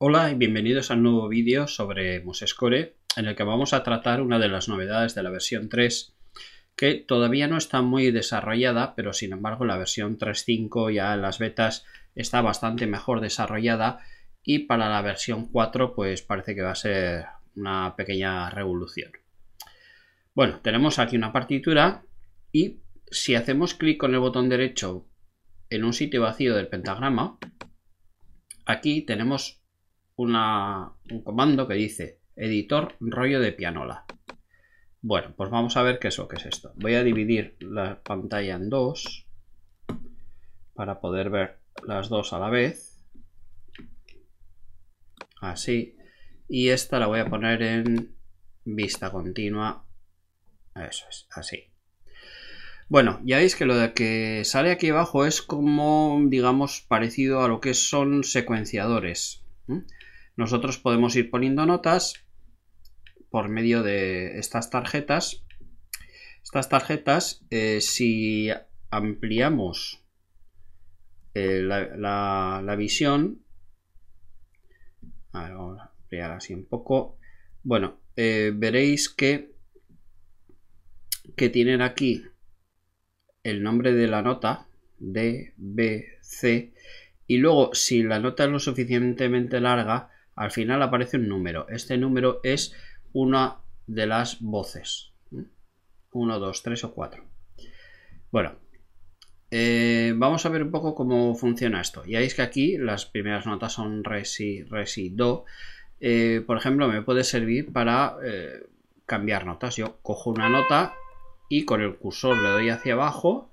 Hola y bienvenidos al nuevo vídeo sobre MuseScore, en el que vamos a tratar una de las novedades de la versión 3 que todavía no está muy desarrollada, pero sin embargo la versión 3.5 ya en las betas está bastante mejor desarrollada, y para la versión 4 pues parece que va a ser una pequeña revolución. Bueno, tenemos aquí una partitura y si hacemos clic con el botón derecho en un sitio vacío del pentagrama, aquí tenemos un comando que dice editor rollo de pianola. Bueno, pues vamos a ver qué es esto. Voy a dividir la pantalla en dos para poder ver las dos a la vez. Así. Y esta la voy a poner en vista continua. Eso es, así. Bueno, ya veis que lo de que sale aquí abajo es como, digamos, parecido a lo que son secuenciadores. Nosotros podemos ir poniendo notas por medio de estas tarjetas. Estas tarjetas, si ampliamos la visión, a ver, vamos a ampliar así un poco. Bueno, veréis que tienen aquí el nombre de la nota, D, B, C, y luego si la nota es lo suficientemente larga, al final aparece un número. Este número es una de las voces. 1, 2, 3 o 4. Bueno, vamos a ver un poco cómo funciona esto. Ya veis que aquí las primeras notas son re, si, do. Por ejemplo, me puede servir para cambiar notas. Yo cojo una nota y con el cursor le doy hacia abajo.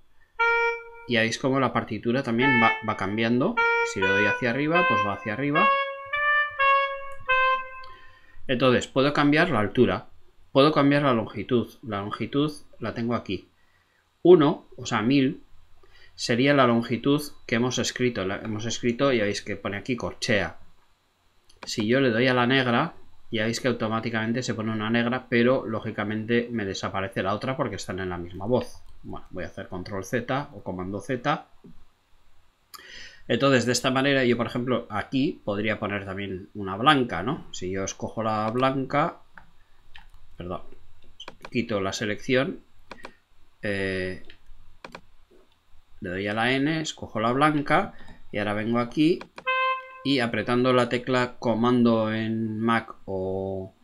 Y veis como la partitura también va cambiando. Si le doy hacia arriba, pues va hacia arriba. Entonces, puedo cambiar la altura. Puedo cambiar la longitud. La longitud la tengo aquí. 1, o sea, 1000, sería la longitud que hemos escrito. Hemos escrito, ya veis que pone aquí corchea. Si yo le doy a la negra, ya veis que automáticamente se pone una negra, pero lógicamente me desaparece la otra porque están en la misma voz. Bueno, voy a hacer control Z o comando Z. Entonces, de esta manera, yo, por ejemplo, aquí podría poner también una blanca, ¿no? Si yo escojo la blanca, perdón, quito la selección, le doy a la N, escojo la blanca y ahora vengo aquí y apretando la tecla comando en Mac o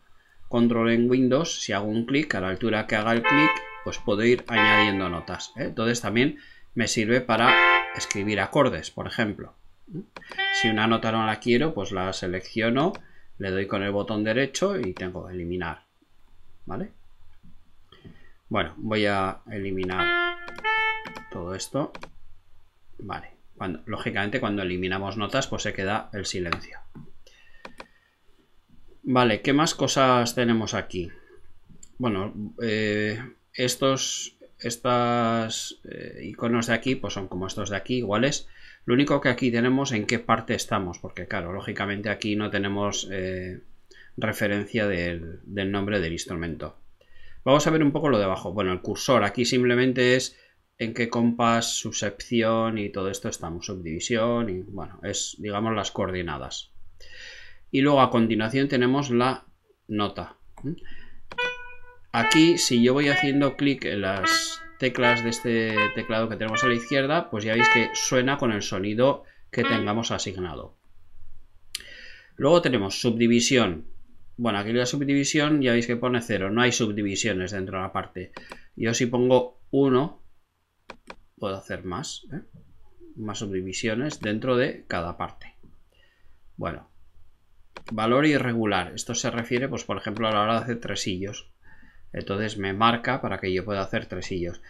control en Windows, si hago un clic, a la altura que haga el clic, pues puedo ir añadiendo notas. Entonces también me sirve para escribir acordes, por ejemplo. Si una nota no la quiero, pues la selecciono, le doy con el botón derecho y tengo que eliminar. ¿Vale? Bueno, voy a eliminar todo esto. Vale. Lógicamente cuando eliminamos notas pues se queda el silencio. Vale, ¿qué más cosas tenemos aquí? Bueno, estos iconos de aquí pues son como estos de aquí, iguales. Lo único que aquí tenemos en qué parte estamos, porque claro, lógicamente aquí no tenemos referencia del nombre del instrumento. Vamos a ver un poco lo de abajo. Bueno, el cursor aquí simplemente es en qué compás, subsección y todo esto estamos, subdivisión y bueno, es digamos las coordenadas. Y luego a continuación tenemos la nota. Aquí si yo voy haciendo clic en las teclas de este teclado que tenemos a la izquierda, pues ya veis que suena con el sonido que tengamos asignado. Luego tenemos subdivisión. Bueno, aquí la subdivisión ya veis que pone 0, no hay subdivisiones dentro de la parte. Yo si pongo 1, puedo hacer más subdivisiones dentro de cada parte. Bueno, valor irregular. Esto se refiere, pues por ejemplo, a la hora de hacer tresillos. Entonces me marca para que yo pueda hacer tresillos.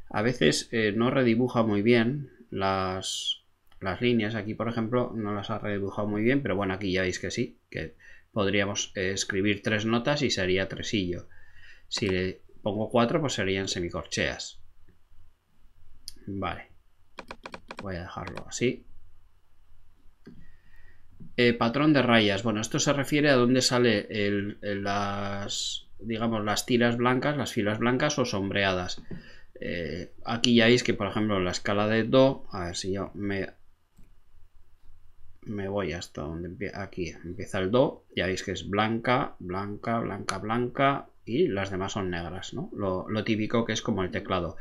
A veces no redibuja muy bien las líneas. Aquí, por ejemplo, no las ha redibujado muy bien, pero bueno, aquí ya veis que sí, que podríamos escribir 3 notas y sería tresillo. Si le pongo 4, pues serían semicorcheas. Vale, voy a dejarlo así. Patrón de rayas. Bueno, esto se refiere a dónde sale digamos, las tiras blancas, las filas blancas o sombreadas. Aquí ya veis que, por ejemplo, en la escala de Do, a ver si yo me me voy hasta donde aquí empieza el do. Ya veis que es blanca, blanca, blanca, blanca y las demás son negras, ¿no? Lo típico que es como el teclado.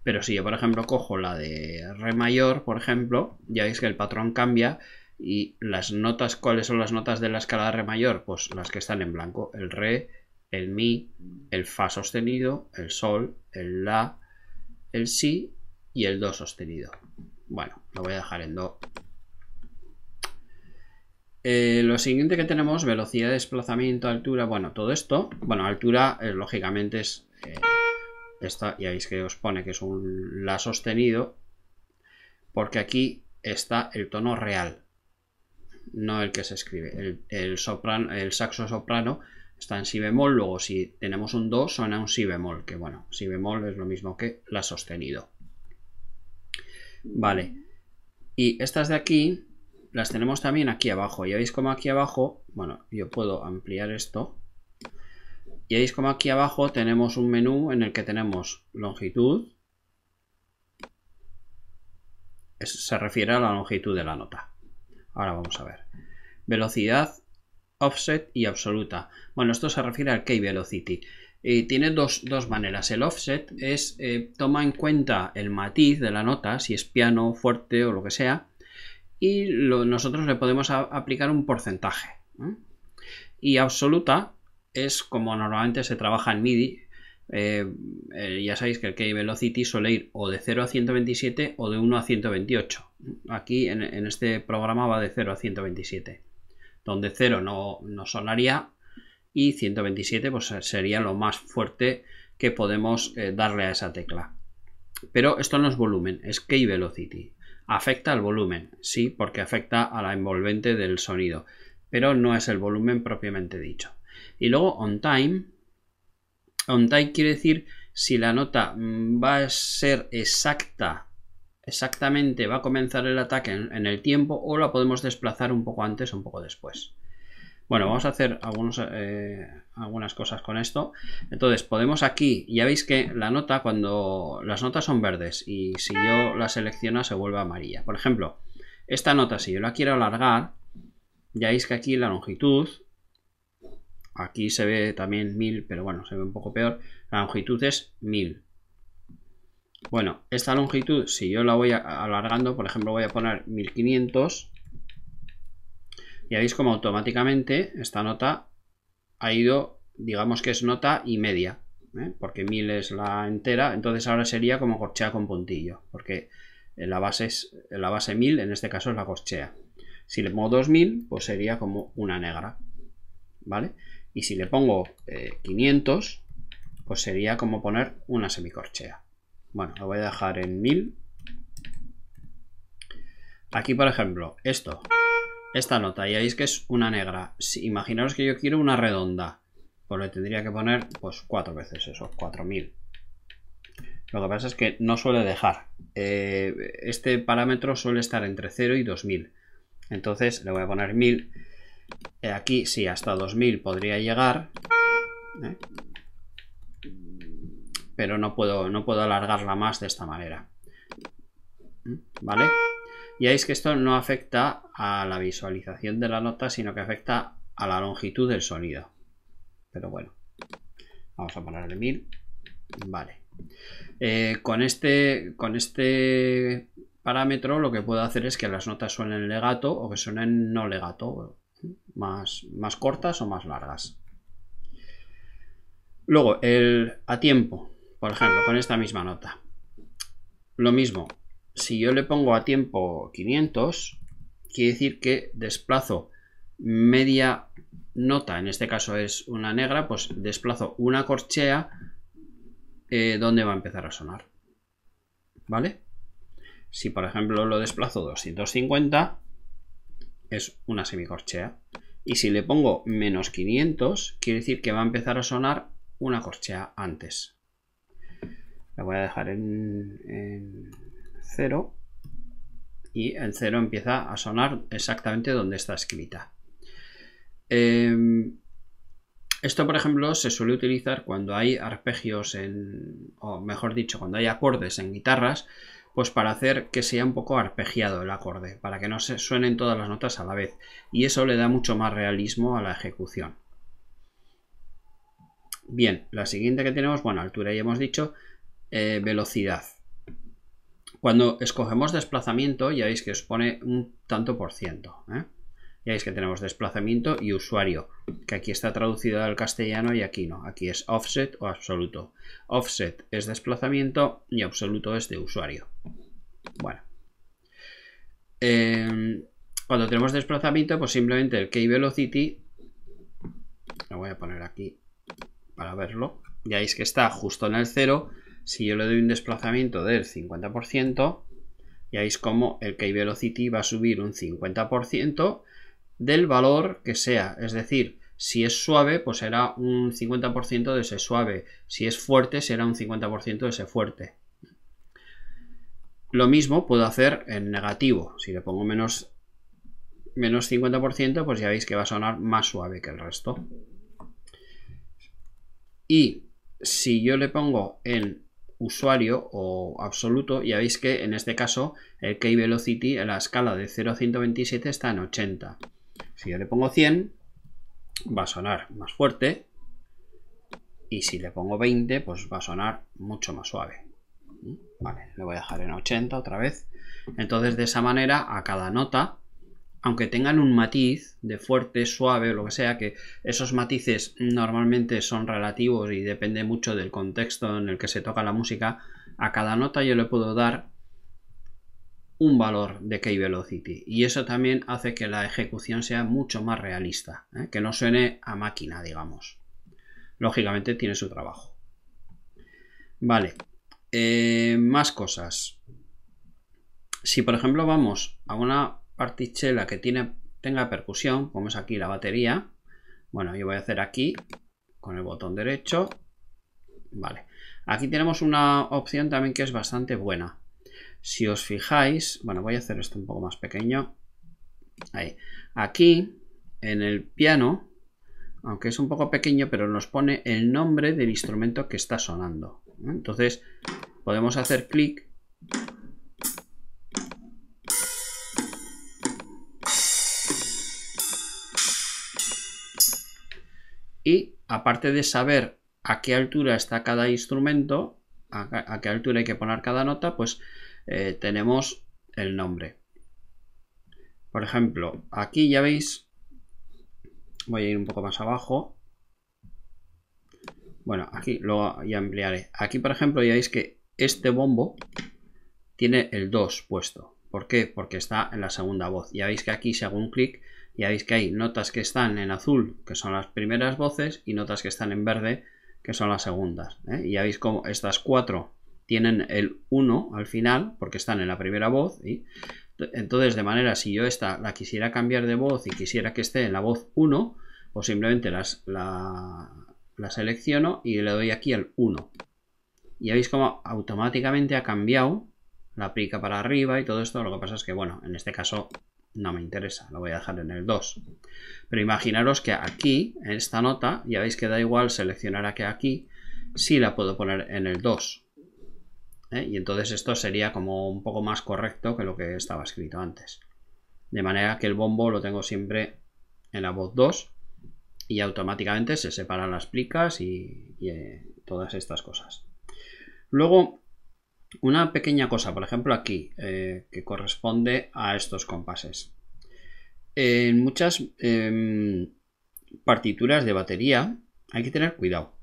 Pero si yo, por ejemplo, cojo la de re mayor, por ejemplo, ya veis que el patrón cambia y las notas, ¿cuáles son las notas de la escala de re mayor? Pues las que están en blanco, el re, el mi, el fa sostenido, el sol, el la, el si y el do sostenido. Bueno, lo voy a dejar en do. Lo siguiente que tenemos, velocidad de desplazamiento, altura, bueno, todo esto, bueno, altura lógicamente es esta, ya veis que os pone que es un la sostenido, porque aquí está el tono real, no el que se escribe. El saxo soprano está en si bemol, luego si tenemos un do suena un si bemol, que bueno, si bemol es lo mismo que la sostenido. Vale, y estas de aquí las tenemos también aquí abajo. Ya veis como aquí abajo, bueno, yo puedo ampliar esto. Y veis como aquí abajo tenemos un menú en el que tenemos longitud. Se refiere a la longitud de la nota. Ahora vamos a ver. Velocidad, offset y absoluta. Bueno, esto se refiere al key velocity. Tiene dos maneras. El offset es toma en cuenta el matiz de la nota, si es piano, fuerte o lo que sea. Y nosotros le podemos aplicar un porcentaje. Y absoluta es como normalmente se trabaja en MIDI. Ya sabéis que el key velocity suele ir o de 0 a 127 o de 1 a 128. Aquí en este programa va de 0 a 127, donde 0 no sonaría y 127 pues sería lo más fuerte que podemos darle a esa tecla. Pero esto no es volumen, es key velocity. Afecta al volumen, sí, porque afecta a la envolvente del sonido, pero no es el volumen propiamente dicho. Y luego on time. On time quiere decir si la nota va a ser exactamente va a comenzar el ataque en el tiempo, o la podemos desplazar un poco antes o un poco después. Bueno, vamos a hacer algunas cosas con esto. Entonces podemos aquí, ya veis que la nota, cuando las notas son verdes y si yo la selecciono se vuelve amarilla. Por ejemplo, esta nota, si yo la quiero alargar, ya veis que aquí la longitud, aquí se ve también 1000, pero bueno, se ve un poco peor. La longitud es 1000. Bueno, esta longitud, si yo la voy alargando, por ejemplo, voy a poner 1500. Ya veis como automáticamente esta nota ha ido, digamos que es nota y media, porque 1000 es la entera, entonces ahora sería como corchea con puntillo, porque la base 1000, en este caso es la corchea. Si le pongo 2000, pues sería como una negra, ¿vale? Y si le pongo 500, pues sería como poner una semicorchea. Bueno, lo voy a dejar en 1000. Aquí, por ejemplo, esta nota, ya veis que es una negra. Imaginaos que yo quiero una redonda, pues le tendría que poner pues 4 veces eso, 4000. Lo que pasa es que no suele dejar. Este parámetro suele estar entre 0 y 2000. Entonces le voy a poner 1000. Aquí sí, hasta 2000 podría llegar. Pero no puedo alargarla más de esta manera. ¿Vale? Y veis que esto no afecta a la visualización de la nota, sino que afecta a la longitud del sonido. Pero bueno, vamos a ponerle 1000. Vale. Con este parámetro lo que puedo hacer es que las notas suenen legato o que suenen no legato, más cortas o más largas. Luego, a tiempo, por ejemplo, con esta misma nota. Lo mismo. Si yo le pongo a tiempo 500, quiere decir que desplazo media nota, en este caso es una negra, pues desplazo una corchea donde va a empezar a sonar. ¿Vale? Si por ejemplo lo desplazo 250, es una semicorchea. Y si le pongo menos 500, quiere decir que va a empezar a sonar una corchea antes. La voy a dejar en 0 y en 0 empieza a sonar exactamente donde está escrita. Esto, por ejemplo, se suele utilizar cuando hay arpegios o mejor dicho, cuando hay acordes en guitarras, pues para hacer que sea un poco arpegiado el acorde, para que no se suenen todas las notas a la vez, y eso le da mucho más realismo a la ejecución. Bien, la siguiente que tenemos, bueno, altura ya hemos dicho, velocidad. Cuando escogemos desplazamiento, ya veis que os pone un tanto por ciento, ¿eh? Ya veis que tenemos desplazamiento y usuario, que aquí está traducido al castellano y aquí no. Aquí es offset o absoluto. Offset es desplazamiento y absoluto es de usuario. Bueno. Cuando tenemos desplazamiento, pues simplemente el key velocity, lo voy a poner aquí para verlo. Ya veis que está justo en el 0. Si yo le doy un desplazamiento del 50%, ya veis como el key velocity va a subir un 50% del valor que sea. Es decir, si es suave, pues será un 50% de ese suave. Si es fuerte, será un 50% de ese fuerte. Lo mismo puedo hacer en negativo. Si le pongo menos 50%, pues ya veis que va a sonar más suave que el resto. Y si yo le pongo en usuario o absoluto, ya veis que en este caso el key velocity en la escala de 0 a 127 está en 80. Si yo le pongo 100, va a sonar más fuerte, y si le pongo 20, pues va a sonar mucho más suave. Vale, le voy a dejar en 80 otra vez. Entonces, de esa manera, a cada nota, aunque tengan un matiz de fuerte, suave o lo que sea, que esos matices normalmente son relativos y depende mucho del contexto en el que se toca la música, a cada nota yo le puedo dar un valor de key velocity, y eso también hace que la ejecución sea mucho más realista, ¿eh? Que no suene a máquina, digamos. Lógicamente tiene su trabajo. Vale, más cosas. Si por ejemplo vamos a una particella que tenga percusión, como es aquí la batería, bueno, yo voy a hacer aquí con el botón derecho. Vale, aquí tenemos una opción también que es bastante buena. Si os fijáis, bueno, voy a hacer esto un poco más pequeño. Ahí. Aquí, en el piano, aunque es un poco pequeño, pero nos pone el nombre del instrumento que está sonando. Entonces, podemos hacer clic y, aparte de saber a qué altura está cada instrumento, a qué altura hay que poner cada nota, pues tenemos el nombre. Por ejemplo, aquí ya veis, voy a ir un poco más abajo. Bueno, aquí luego ya ampliaré. Aquí, por ejemplo, ya veis que este bombo tiene el 2 puesto. ¿Por qué? Porque está en la segunda voz. Ya veis que aquí, si hago un clic, ya veis que hay notas que están en azul, que son las primeras voces, y notas que están en verde, que son las segundas. Y ya veis como estas 4 tienen el 1 al final, porque están en la primera voz. Entonces, de manera, si yo esta la quisiera cambiar de voz y quisiera que esté en la voz 1, pues simplemente la selecciono y le doy aquí el 1. Y ya veis como automáticamente ha cambiado, la aplica para arriba y todo esto. Lo que pasa es que, bueno, en este caso no me interesa, lo voy a dejar en el 2. Pero imaginaros que aquí, en esta nota, ya veis que da igual seleccionar aquí, sí la puedo poner en el 2. Y entonces esto sería como un poco más correcto que lo que estaba escrito antes. De manera que el bombo lo tengo siempre en la voz 2 y automáticamente se separan las plicas y todas estas cosas. Luego, una pequeña cosa, por ejemplo aquí, que corresponde a estos compases. En muchas partituras de batería hay que tener cuidado.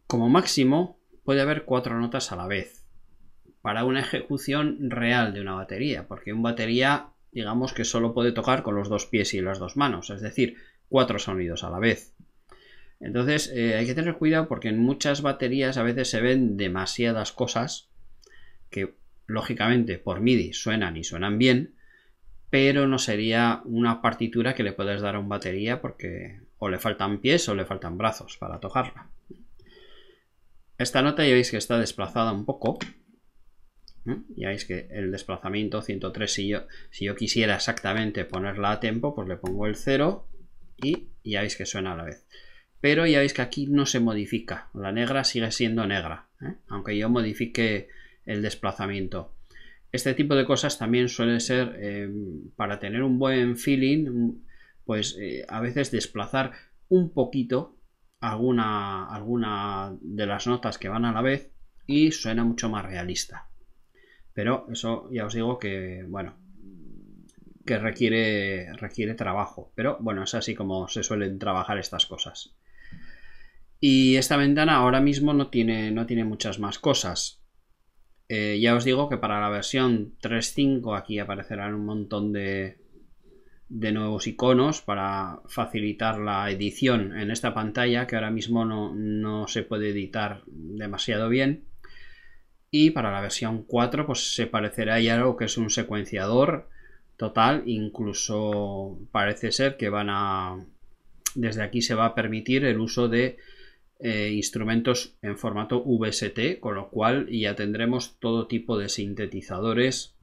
Como máximo puede haber 4 notas a la vez para una ejecución real de una batería, porque un batería, digamos que solo puede tocar con los 2 pies y las 2 manos, es decir, 4 sonidos a la vez. Entonces hay que tener cuidado porque en muchas baterías a veces se ven demasiadas cosas que lógicamente por MIDI suenan y suenan bien, pero no sería una partitura que le puedes dar a un batería porque o le faltan pies o le faltan brazos para tocarla. Esta nota ya veis que está desplazada un poco. Ya veis que el desplazamiento 103, si yo quisiera exactamente ponerla a tempo, pues le pongo el 0 y ya veis que suena a la vez. Pero ya veis que aquí no se modifica, la negra sigue siendo negra, aunque yo modifique el desplazamiento. Este tipo de cosas también suele ser para tener un buen feeling, pues a veces desplazar un poquito alguna de las notas que van a la vez y suena mucho más realista. Pero eso ya os digo que, bueno, que requiere trabajo. Pero bueno, es así como se suelen trabajar estas cosas. Y esta ventana ahora mismo no tiene muchas más cosas. Ya os digo que para la versión 3.5 aquí aparecerán un montón de nuevos iconos para facilitar la edición en esta pantalla, que ahora mismo no se puede editar demasiado bien. Y para la versión 4 pues se parecerá ya a lo que es un secuenciador total. Incluso parece ser que desde aquí se va a permitir el uso de instrumentos en formato VST, con lo cual ya tendremos todo tipo de sintetizadores,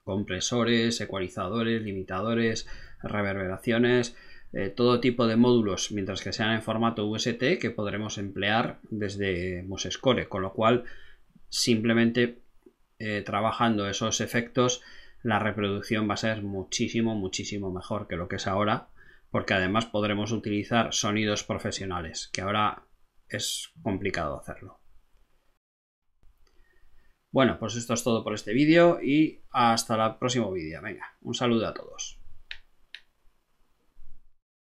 compresores, ecualizadores, limitadores, reverberaciones, todo tipo de módulos, mientras que sean en formato VST, que podremos emplear desde MuseScore, con lo cual simplemente trabajando esos efectos la reproducción va a ser muchísimo mejor que lo que es ahora, porque además podremos utilizar sonidos profesionales, que ahora es complicado hacerlo. Bueno, pues esto es todo por este vídeo y hasta el próximo vídeo. Venga, un saludo a todos.